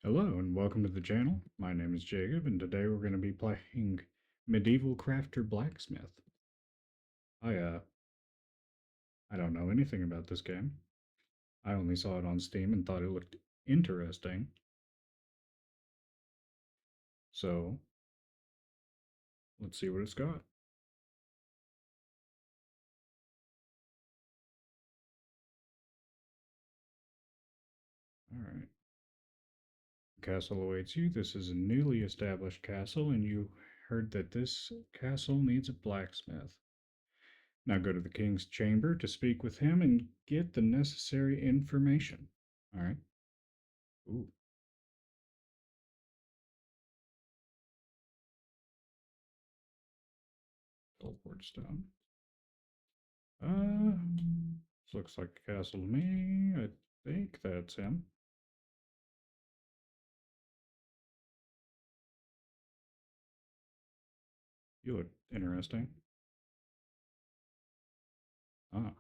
Hello and welcome to the channel. My name is Jacob and today we're going to be playing Medieval Crafter Blacksmith. I uh I don't know anything about this game. I only saw it on Steam and thought it looked interesting. So, let's see what it's got. All right. Castle awaits you. This is a newly established castle and you heard that this castle needs a blacksmith. Now go to the king's chamber to speak with him and get the necessary information. All right. Ooh, teleport stone. Uh, looks like a castle to me. I think that's him. You look interesting. Ah,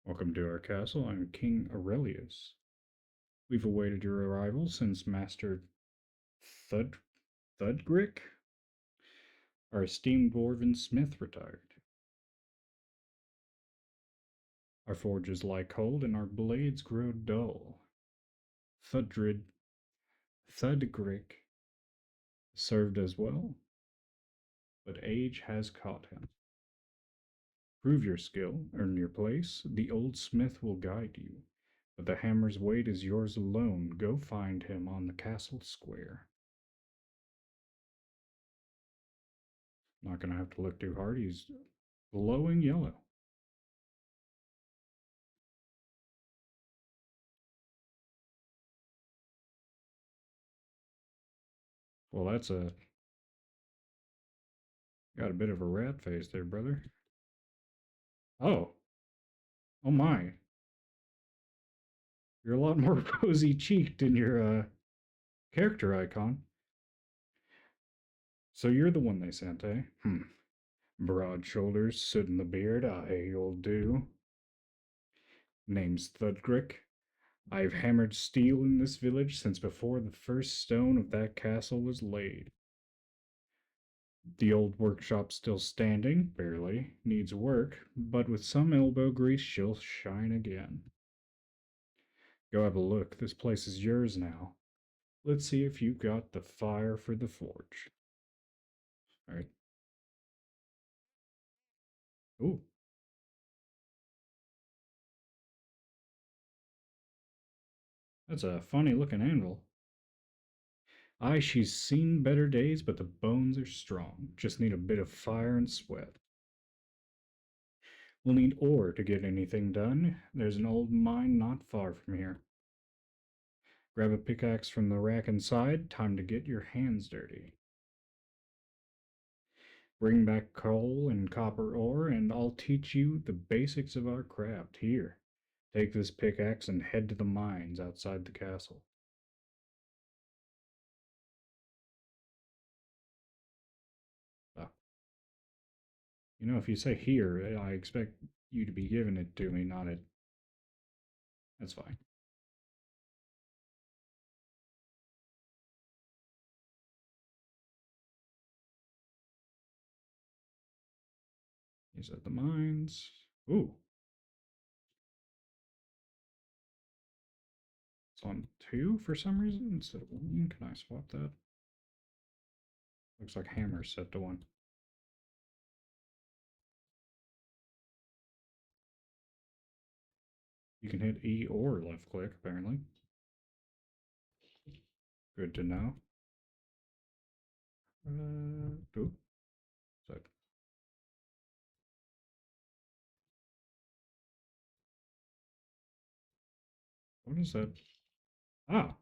welcome to our castle. I'm King Aurelius. We've awaited your arrival since Master Thud Thudgrick, our esteemed dwarven smith, retired. Our forges lie cold and our blades grow dull. Thudrid Thudgrick served as well, but age has caught him. Prove your skill, earn your place, the old smith will guide you. But the hammer's weight is yours alone. Go find him on the castle square. Not gonna have to look too hard. He's glowing yellow. Well, that's a got a bit of a rat face there, brother. Oh, oh my! You're a lot more rosy cheeked in your character icon. So you're the one they sent, eh? Broad shoulders, soot in the beard. Aye, you'll do. Name's Thudgrick. I've hammered steel in this village since before the first stone of that castle was laid. The old workshop's still standing, barely, needs work, but with some elbow grease she'll shine again. Go have a look, this place is yours now. Let's see if you've got the fire for the forge. Alright. Ooh, that's a funny looking anvil. Aye, she's seen better days, but the bones are strong. Just need a bit of fire and sweat. We'll need ore to get anything done. There's an old mine not far from here. Grab a pickaxe from the rack inside. Time to get your hands dirty. Bring back coal and copper ore, and I'll teach you the basics of our craft. Here, take this pickaxe and head to the mines outside the castle. Ah, if you say here, I expect you to be giving it to me, not it. That's fine. He's at the mines. Ooh, it's on two for some reason instead of one. Can I swap that? Looks like hammer's set to one. You can hit E or left click, apparently. Good to know. Ooh, so what is that? Ah,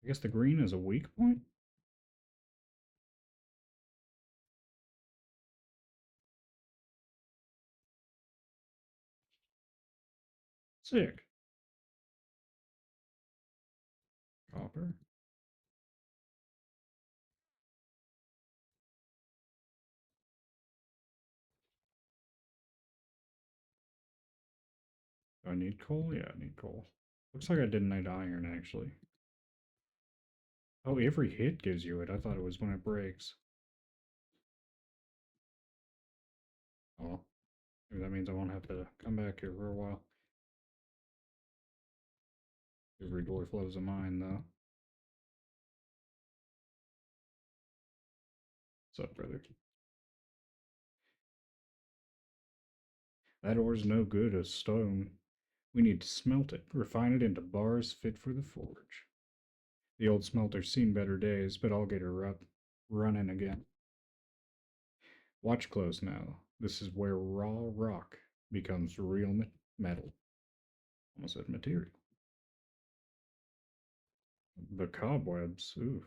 I guess the green is a weak point? Sick. Copper. Do I need coal? Yeah, I need coal. Looks like I didn't need iron, actually. Oh, every hit gives you it. I thought it was when it breaks. Oh, maybe that means I won't have to come back here for a while. Every dwarf loves a mine, though. What's up, brother? That ore's no good as stone. We need to smelt it, refine it into bars fit for the forge. The old smelter's seen better days, but I'll get her up running again. Watch close now. This is where raw rock becomes real metal. Almost said material. The cobwebs. Ooh.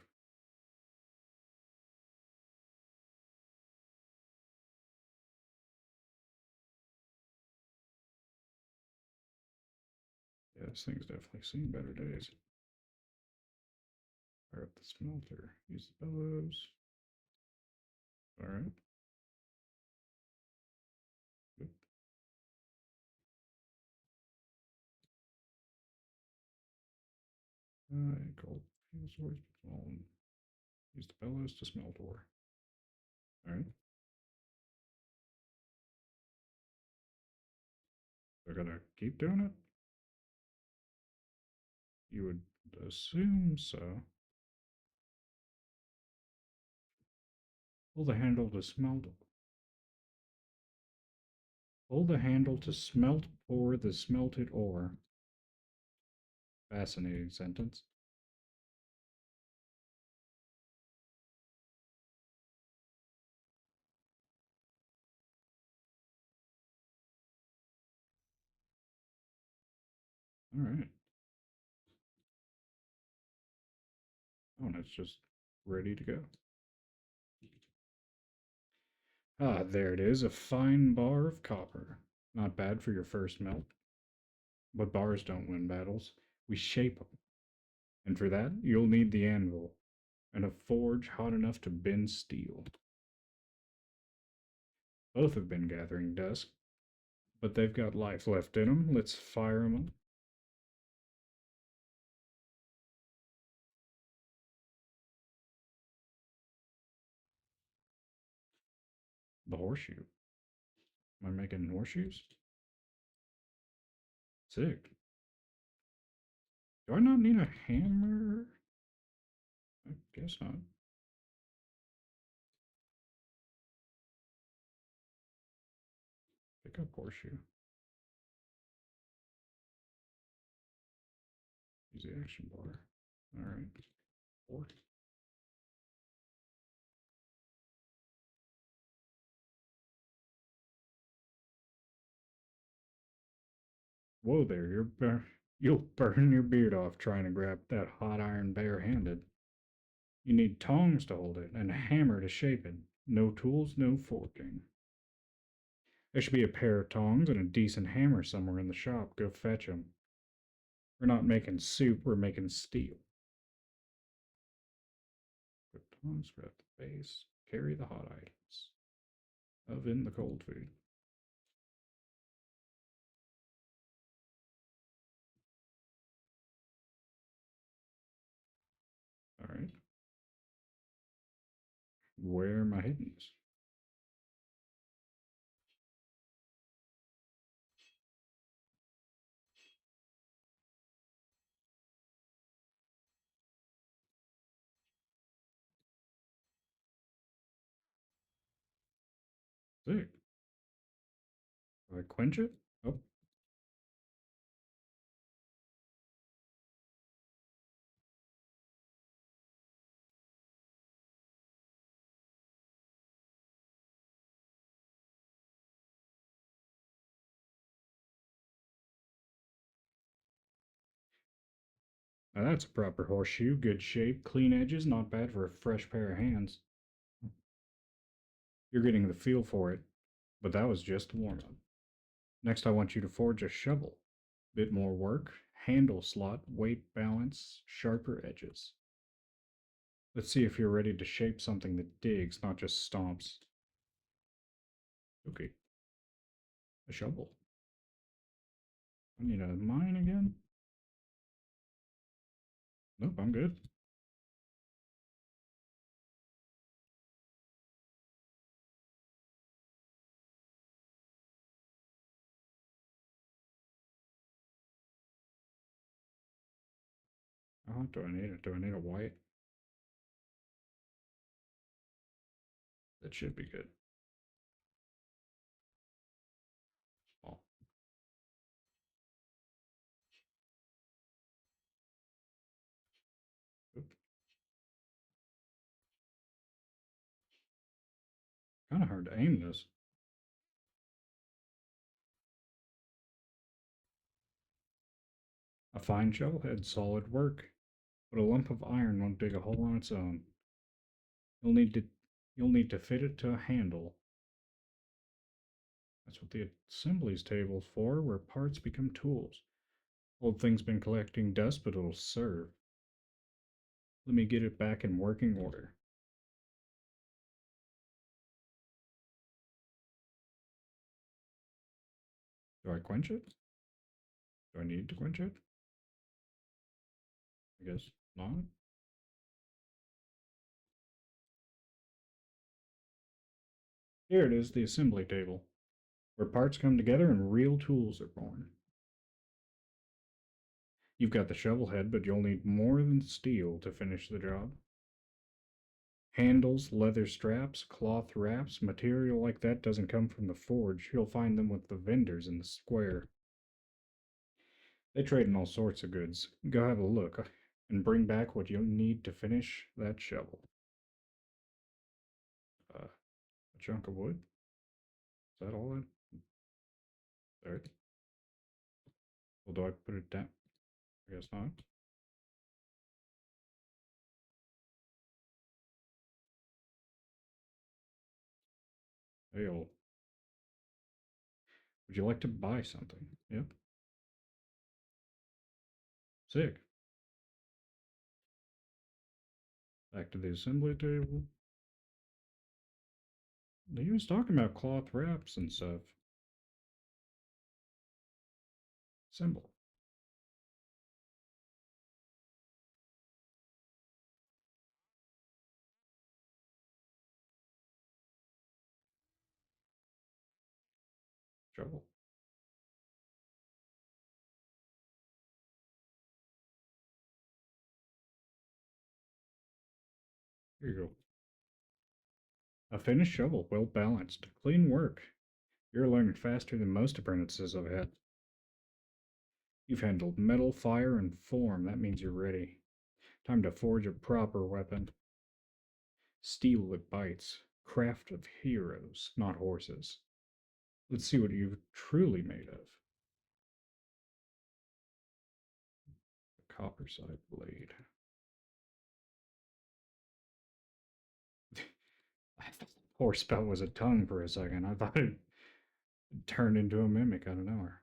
Yeah, this thing's definitely seen better days. Fire up the smelter. Use the bellows. Alright. Good. Gold. Use the bellows to smelt ore. Alright. They're gonna keep doing it? You would assume so. Pull the handle to smelt. Pull the handle to smelt pour the smelted ore. Fascinating sentence. Alright. Oh, and it's just ready to go. Ah, there it is, a fine bar of copper. Not bad for your first melt. But bars don't win battles. We shape them. And for that, you'll need the anvil and a forge hot enough to bend steel. Both have been gathering dust, but they've got life left in them. Let's fire them up. The horseshoe. Am I making horseshoes? Sick. Do I not need a hammer? I guess not. Pick up horseshoe. Use the action bar. Alright. Four. Whoa there, you'll burn your beard off trying to grab that hot iron bare-handed. You need tongs to hold it and a hammer to shape it. No tools, no forking. There should be a pair of tongs and a decent hammer somewhere in the shop. Go fetch 'em. We're not making soup, we're making steel. Put tongs, grab the base, carry the hot items. Oven the cold food. Alright. Where are my hiddens? Sick. Do I quench it? Oh, now that's a proper horseshoe. Good shape, clean edges, not bad for a fresh pair of hands. You're getting the feel for it, but that was just warm up. Next, I want you to forge a shovel. Bit more work, handle slot, weight balance, sharper edges. Let's see if you're ready to shape something that digs, not just stomps. Okay, a shovel. I need a mine again? Nope, I'm good. Oh, do I need it? Do I need a white? That should be good. Oh, kind of hard to aim this. A fine shovel head, solid work, but a lump of iron won't dig a hole on its own. You'll need to you'll need to fit it to a handle. That's what the assemblies table's for, where parts become tools. Old thing's been collecting dust, but it'll serve. Let me get it back in working order. Do I quench it? Do I need to quench it? I guess not. Here it is, the assembly table, where parts come together and real tools are born. You've got the shovel head, but you'll need more than steel to finish the job. Handles, leather straps, cloth wraps, material like that doesn't come from the forge. You'll find them with the vendors in the square. They trade in all sorts of goods. Go have a look and bring back what you'll need to finish that shovel. A chunk of wood? Is that all that? There. Well, do I put it down? I guess not. Hey, old. Would you like to buy something? Yep. Sick. Back to the assembly table. He was talking about cloth wraps and stuff. Symbol. Shovel. Here you go. A finished shovel, well balanced. Clean work. You're learning faster than most apprentices I've had. You've handled metal, fire, and form. That means you're ready. Time to forge a proper weapon. Steel that bites. Craft of heroes, not horses. Let's see what you're truly made of. A copper side blade. I thought horse was a tongue for a second. I thought it turned into a mimic out of nowhere.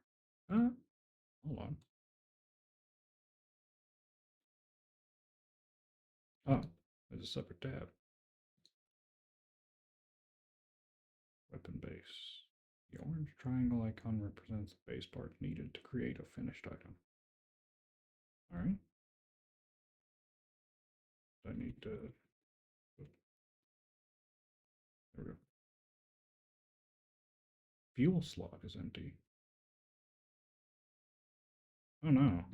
Hold on. Oh, there's a separate tab. Weapon base. The orange triangle icon represents the base part needed to create a finished item. Alright. I need to. There we go. Fuel slot is empty. Oh no.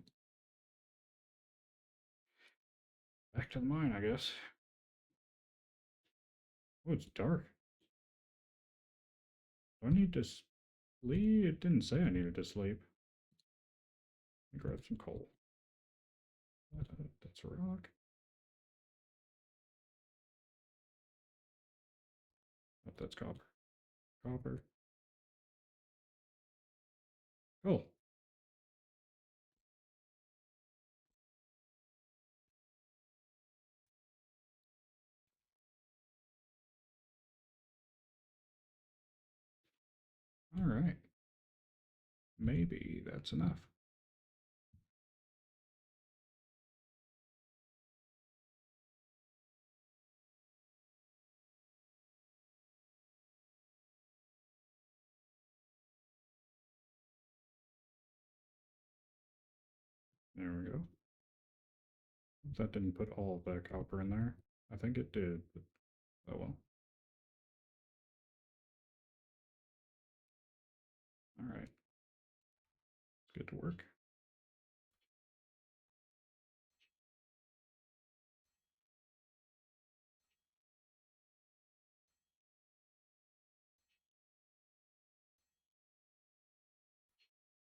Back to the mine, I guess. Oh, it's dark. Do I need to sleep? It didn't say I needed to sleep. Let me grab some coal. That's a rock. Oh, that's copper. Copper. Cool. Alright. Maybe that's enough. There we go. That didn't put all of that copper in there. I think it did, but oh well. Alright, let's get to work.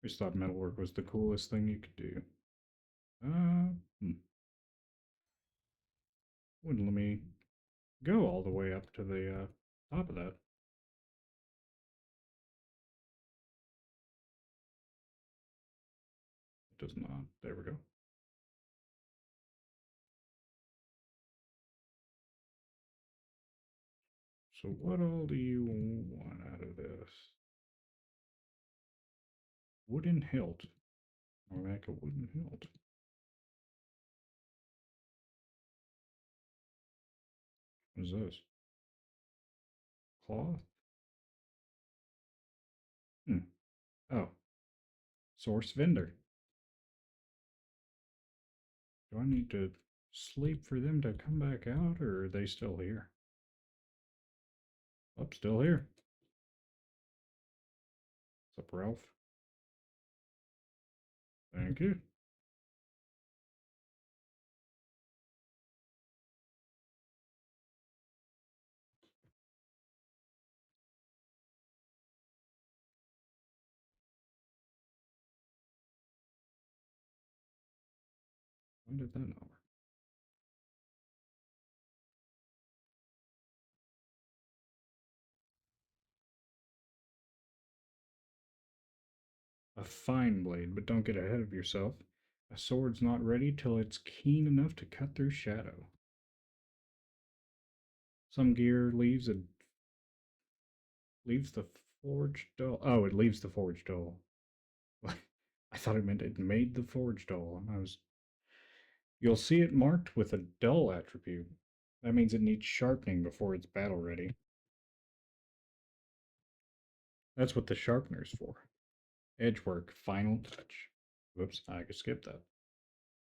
I just thought metalwork was the coolest thing you could do. Wouldn't let me go all the way up to the top of that. It does not. There we go. So what all do you want out of this? Wooden hilt. I'll make a wooden hilt. What is this? Cloth? Hmm. Oh. Source vendor. Do I need to sleep for them to come back out, or are they still here? Oh, still here. What's up, Ralph? Thank you. Why did that not work? A fine blade, but don't get ahead of yourself. A sword's not ready till it's keen enough to cut through shadow. Some gear leaves the forge dull. Oh, it leaves the forge dull. I thought it meant it made the forge dull. And I was. You'll see it marked with a dull attribute. That means it needs sharpening before it's battle ready. That's what the sharpener's for. Edgework, final touch. Whoops, I could skip that.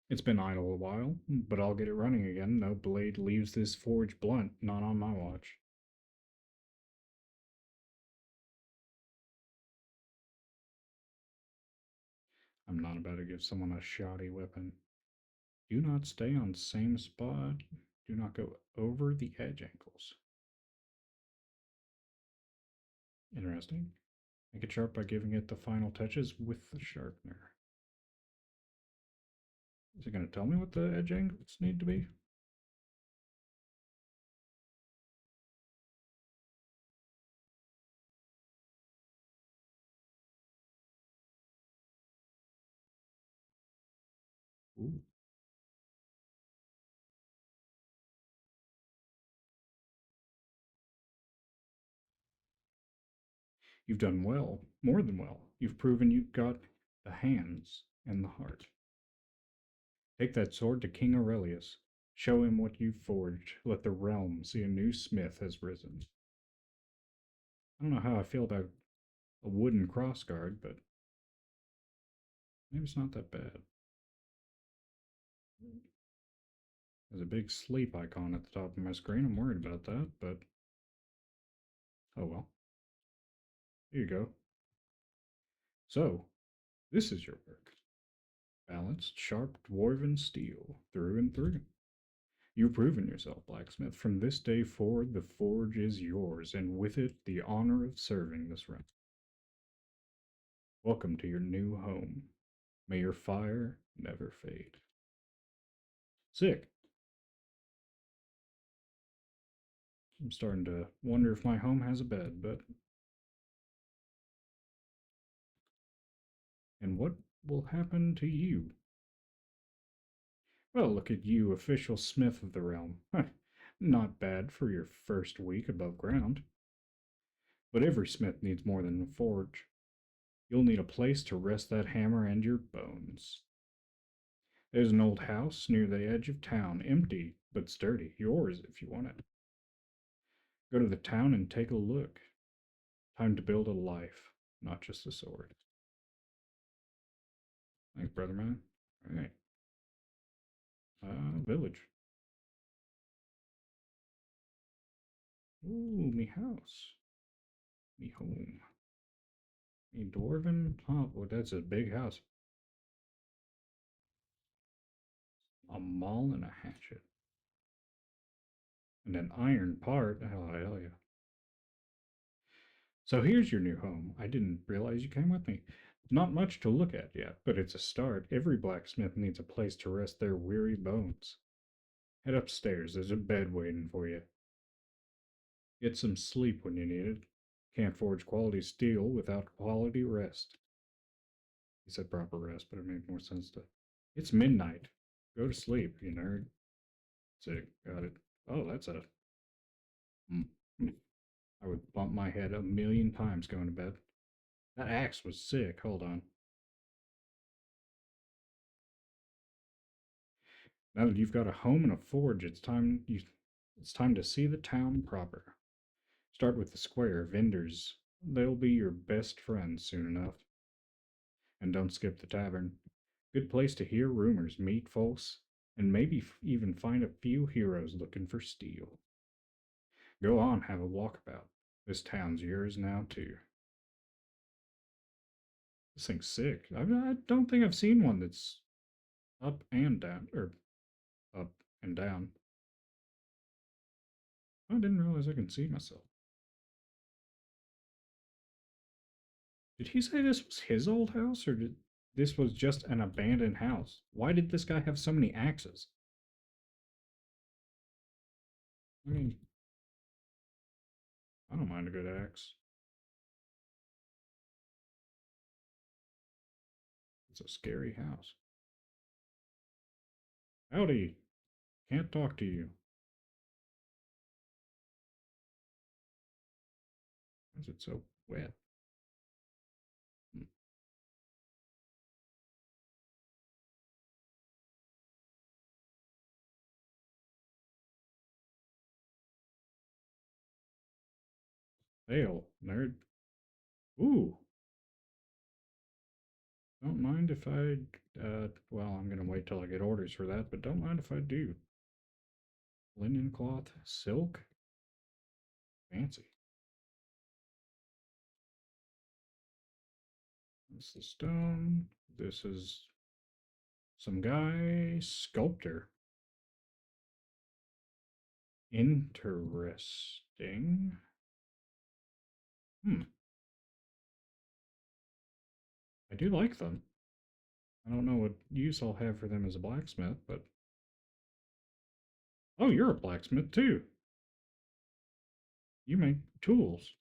It's been idle a while, but I'll get it running again. No blade leaves this forge blunt, not on my watch. I'm not about to give someone a shoddy weapon. Do not stay on same spot. Do not go over the edge angles. Interesting. Make it sharp by giving it the final touches with the sharpener. Is it going to tell me what the edge angles need to be? Ooh. You've done well, more than well. You've proven you've got the hands and the heart. Take that sword to King Aurelius. Show him what you've forged. Let the realm see a new smith has risen. I don't know how I feel about a wooden crossguard, but maybe it's not that bad. There's a big sleep icon at the top of my screen. I'm worried about that, but oh well. Here you go. So, this is your work. Balanced, sharp, dwarven steel, through and through. You've proven yourself, blacksmith. From this day forward, the forge is yours, and with it, the honor of serving this realm. Welcome to your new home. May your fire never fade. Sick. I'm starting to wonder if my home has a bed, but. And what will happen to you? Well, look at you, official smith of the realm. Not bad for your first week above ground. But every smith needs more than a forge. You'll need a place to rest that hammer and your bones. There's an old house near the edge of town, empty but sturdy. Yours if you want it. Go to the town and take a look. Time to build a life, not just a sword. Thanks, brother man. All right. village. Ooh, me house. Me home. Me dwarven. Oh, boy, that's a big house. A maul and a hatchet. And an iron part. Oh, hell yeah. So here's your new home. I didn't realize you came with me. Not much to look at yet, but it's a start. Every blacksmith needs a place to rest their weary bones. Head upstairs. There's a bed waiting for you. Get some sleep when you need it. Can't forge quality steel without quality rest. He said proper rest, but it made more sense to. It's midnight. Go to sleep, you nerd. Sick. Got it. Oh, that's a. Mm, mm. I would bump my head a million times going to bed. That axe was sick. Hold on. Now that you've got a home and a forge, it's time to see the town proper. Start with the square vendors. They'll be your best friends soon enough. And don't skip the tavern. Good place to hear rumors, meet folks, and maybe even find a few heroes looking for steel. Go on, have a walkabout. This town's yours now, too. This thing's sick. I don't think I've seen one that's up and down, or up and down. I didn't realize I can see myself. Did he say this was his old house, or did this was just an abandoned house? Why did this guy have so many axes? I mean, I don't mind a good axe. It's a scary house. Howdy. Can't talk to you. Why is it so wet? Hmm. Ale, nerd. Ooh. Don't mind if I, well, I'm gonna wait till I get orders for that, but don't mind if I do. Linen cloth, silk, fancy. That's the stone. This is some guy, sculptor. Interesting. Hmm. I do like them. I don't know what use I'll have for them as a blacksmith, but. Oh, you're a blacksmith too. You make tools.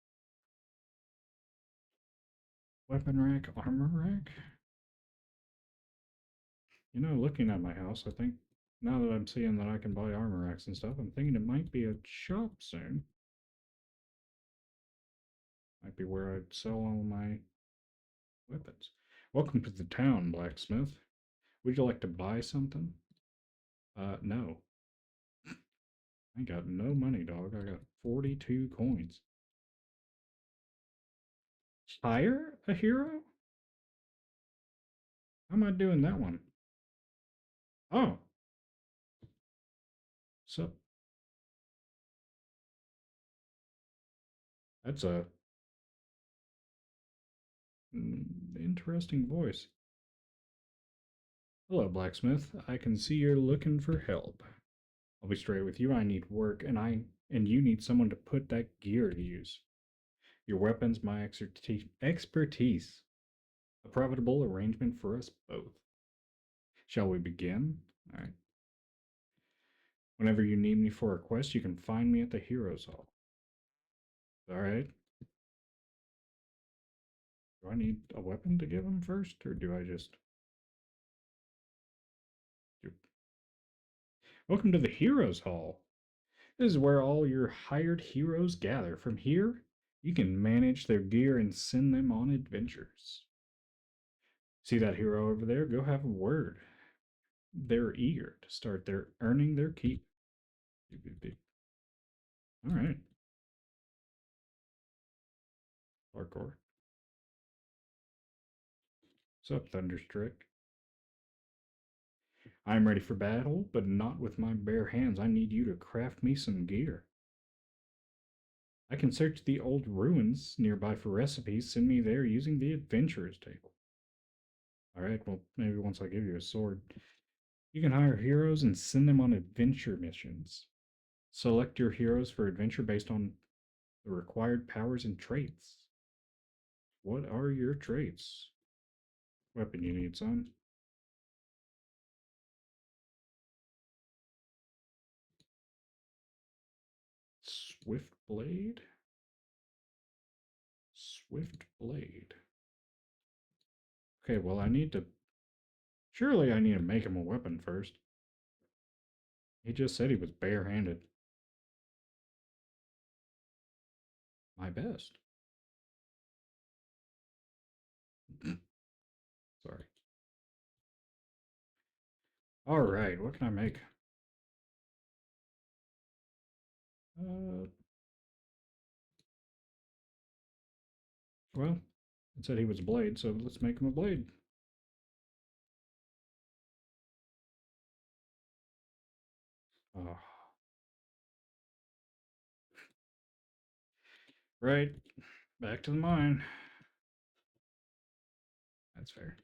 Weapon rack, armor rack. You know, looking at my house, I think now that I'm seeing that I can buy armor racks and stuff, I'm thinking it might be a shop soon. Might be where I'd sell all my weapons. Welcome to the town, blacksmith. Would you like to buy something? No. I got no money, dog. I got 42 coins. Hire a hero? How am I doing that one? Oh, so that's a interesting voice. Hello, blacksmith. I can see you're looking for help. I'll be straight with you. I need work, and you need someone to put that gear to use. Your weapon's my expertise. A profitable arrangement for us both. Shall we begin? All right. Whenever you need me for a quest, you can find me at the Heroes Hall. All right. Do I need a weapon to give him first, or do I just do? Welcome to the Heroes Hall. This is where all your hired heroes gather. From here, you can manage their gear and send them on adventures. See that hero over there? Go have a word. They're eager to start their earning their keep. All right. Parkour. What's up, Thunderstrick? I'm ready for battle, but not with my bare hands. I need you to craft me some gear. I can search the old ruins nearby for recipes. Send me there using the adventurers table. Alright, well, maybe once I give you a sword. You can hire heroes and send them on adventure missions. Select your heroes for adventure based on the required powers and traits. What are your traits? Weapon you need, son. Swift blade? Swift blade. Okay, well, I need to. Surely I need to make him a weapon first. He just said he was barehanded. My best. Sorry. Alright, what can I make? Uh, well, it said he was a blade, so let's make him a blade. Oh, right. Back to the mine. That's fair.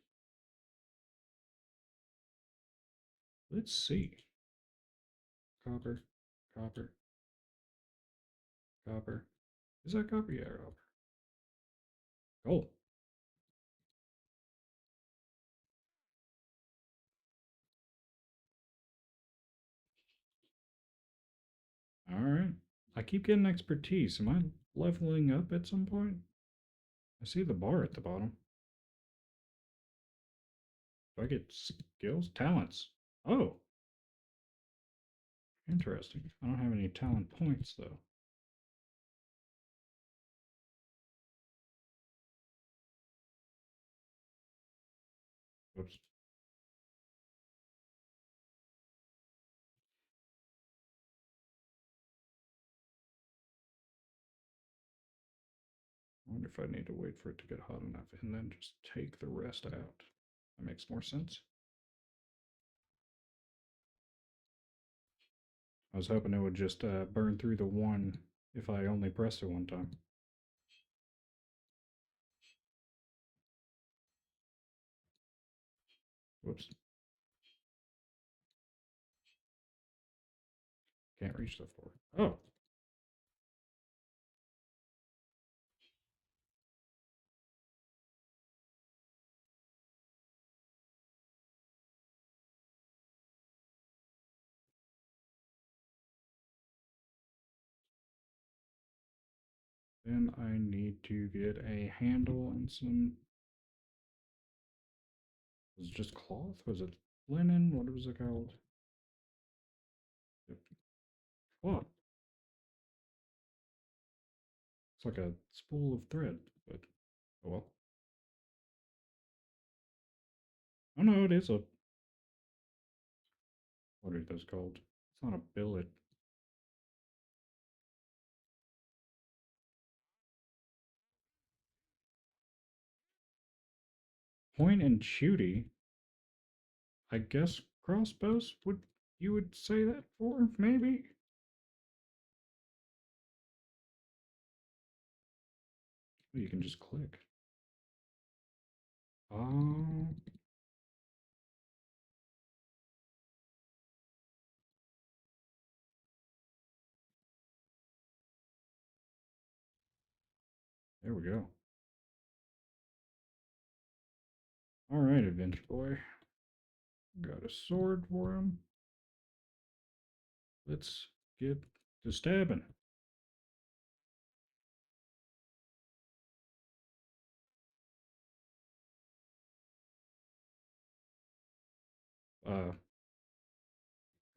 Let's see. Copper, copper, copper. Is that copper? Yeah, copper. Gold. Alright. I keep getting expertise. Am I leveling up at some point? I see the bar at the bottom. Do I get skills? Talents. Oh, interesting. I don't have any talent points, though. Oops. I wonder if I need to wait for it to get hot enough and then just take the rest out. That makes more sense. I was hoping it would just burn through the one if I only pressed it one time. Whoops. Can't reach the floor. Oh, then I need to get a handle and some. Was it just cloth? Was it linen? What was it called? Yep. Cloth. It's like a spool of thread, but oh well. Oh no, it is a. What are those called? It's not a billet. Point and shooty. I guess crossbows would you would say that for maybe? You can just click. Oh, there we go. All right, adventure boy. Got a sword for him. Let's get to stabbing. Uh,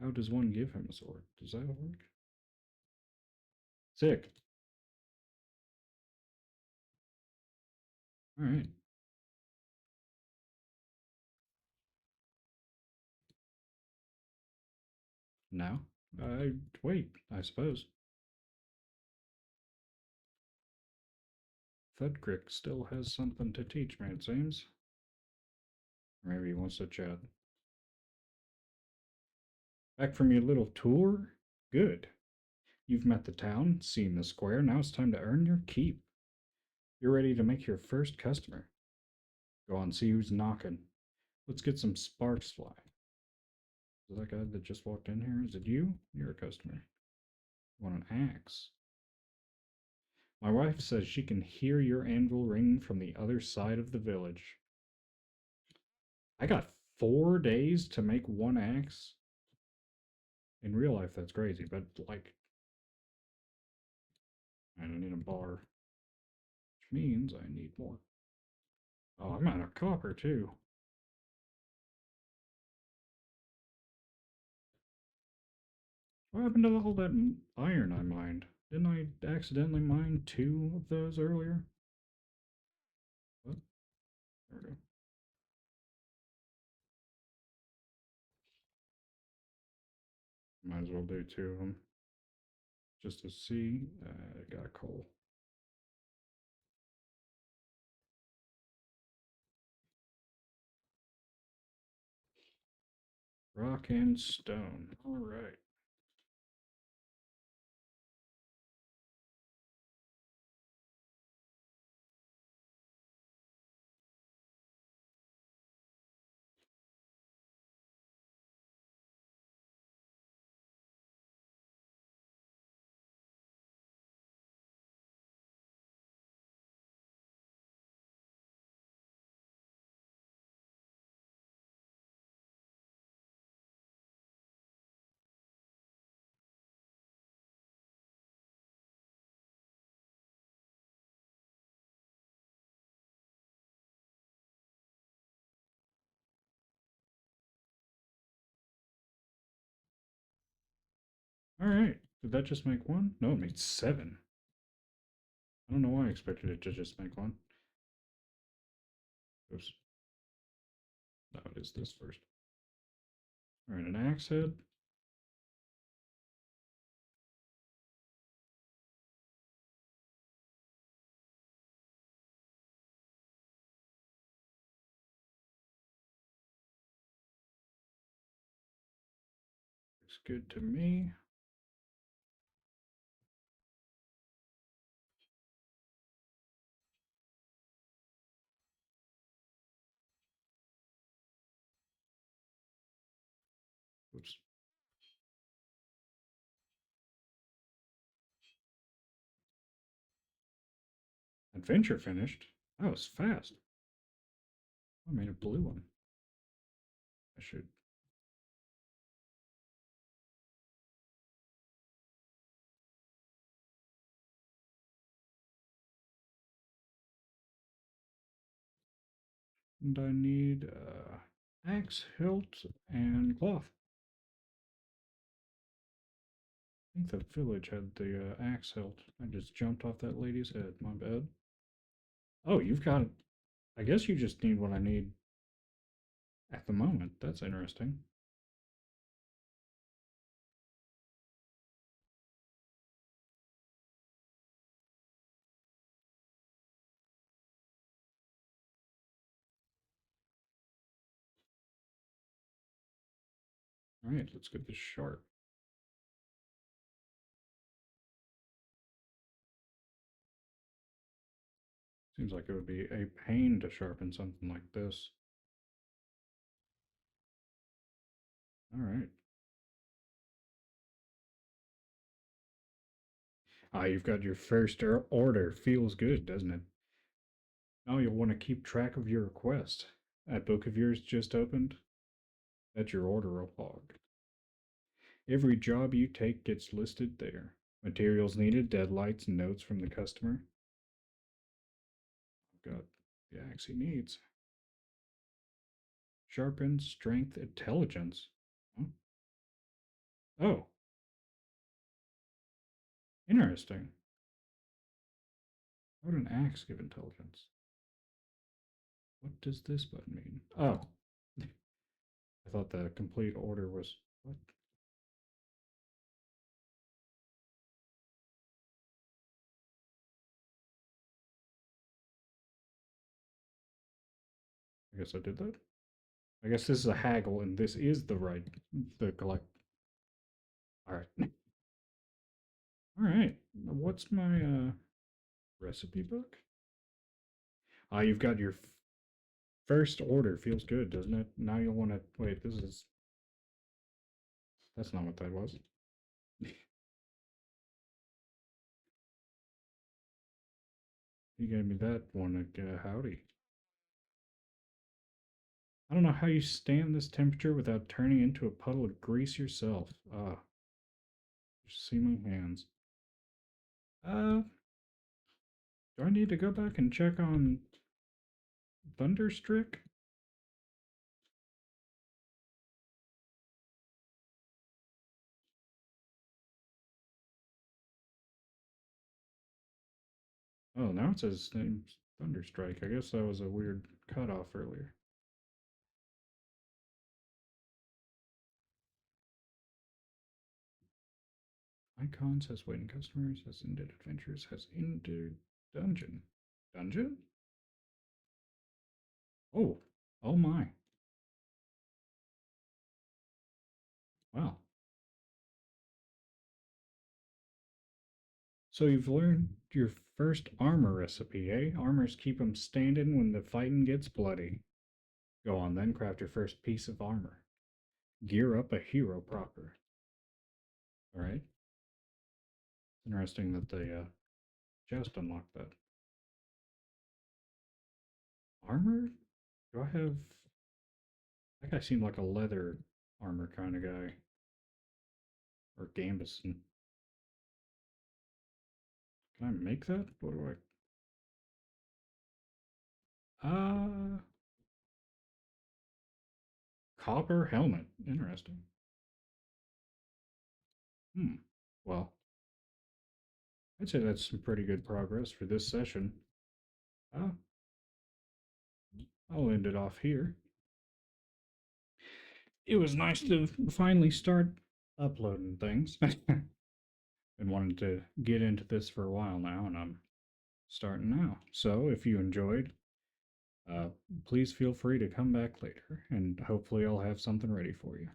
how does one give him a sword? Does that work? Sick. All right. Now, wait. I suppose Thudcrick still has something to teach me. It seems. Or maybe he wants to chat. Back from your little tour? Good. You've met the town, seen the square, now it's time to earn your keep. You're ready to make your first customer. Go on, see who's knocking. Let's get some sparks flying. Is that guy that just walked in here? Is it you? You're a customer. Want an axe? My wife says she can hear your anvil ring from the other side of the village. I got 4 days to make one axe? In real life, that's crazy, but like, I don't need a bar, which means I need more. Oh, I'm out of copper too. What happened to all that iron I mined? Didn't I accidentally mine two of those earlier? What? There we go. Might as well do two of them just to see. I got coal. Rock and stone. All right. All right. Did that just make one? No, it made seven. I don't know why I expected it to just make one. Oops. No, it is this first. All right, an axe head. Looks good to me. Oops. Adventure finished. That was fast. I made a blue one. I should. And I need axe hilt and cloth. I think the village had the axe hilt. I just jumped off that lady's head. My bad. Oh, you've got it. I guess you just need what I need at the moment. That's interesting. All right, let's get this sharp. Seems like it would be a pain to sharpen something like this. All right. Ah, you've got your first order. Feels good, doesn't it? Now you'll want to keep track of your request. That book of yours just opened. That's your order log. Every job you take gets listed there. Materials needed, deadlines, notes from the customer. I've got the axe he needs. Sharpen, strength, intelligence. Huh? Oh, interesting. How would an axe give intelligence? What does this button mean? Oh, I thought the complete order was. What? I guess I did that. I guess this is a haggle, and this is the right, the collect. All right. All right. What's my recipe book? Ah, you've got your first order. Feels good, doesn't it? Now you'll want to wait. That's not what that was. You gave me that one. Howdy. I don't know how you stand this temperature without turning into a puddle of grease yourself. See my hands. Uh, do I need to go back and check on Thunderstrick? Oh, now it says name's Thunderstrike. I guess that was a weird cutoff earlier. Icons has waiting customers, has ended adventures, has ended dungeon. Dungeon? Oh, oh my. Wow. So you've learned your first armor recipe, eh? Armors keep 'em standing when the fighting gets bloody. Go on then, craft your first piece of armor. Gear up a hero proper. Alright. Interesting that they just unlocked that. Armor? Do I have. That guy seemed like a leather armor kind of guy. Or Gambison. Can I make that? What do I. Copper helmet. Interesting. Hmm. Well, I'd say that's some pretty good progress for this session. Uh, I'll end it off here. It was nice to finally start uploading things. Been wanting to get into this for a while now, and I'm starting now. So if you enjoyed, uh, please feel free to come back later, and hopefully I'll have something ready for you.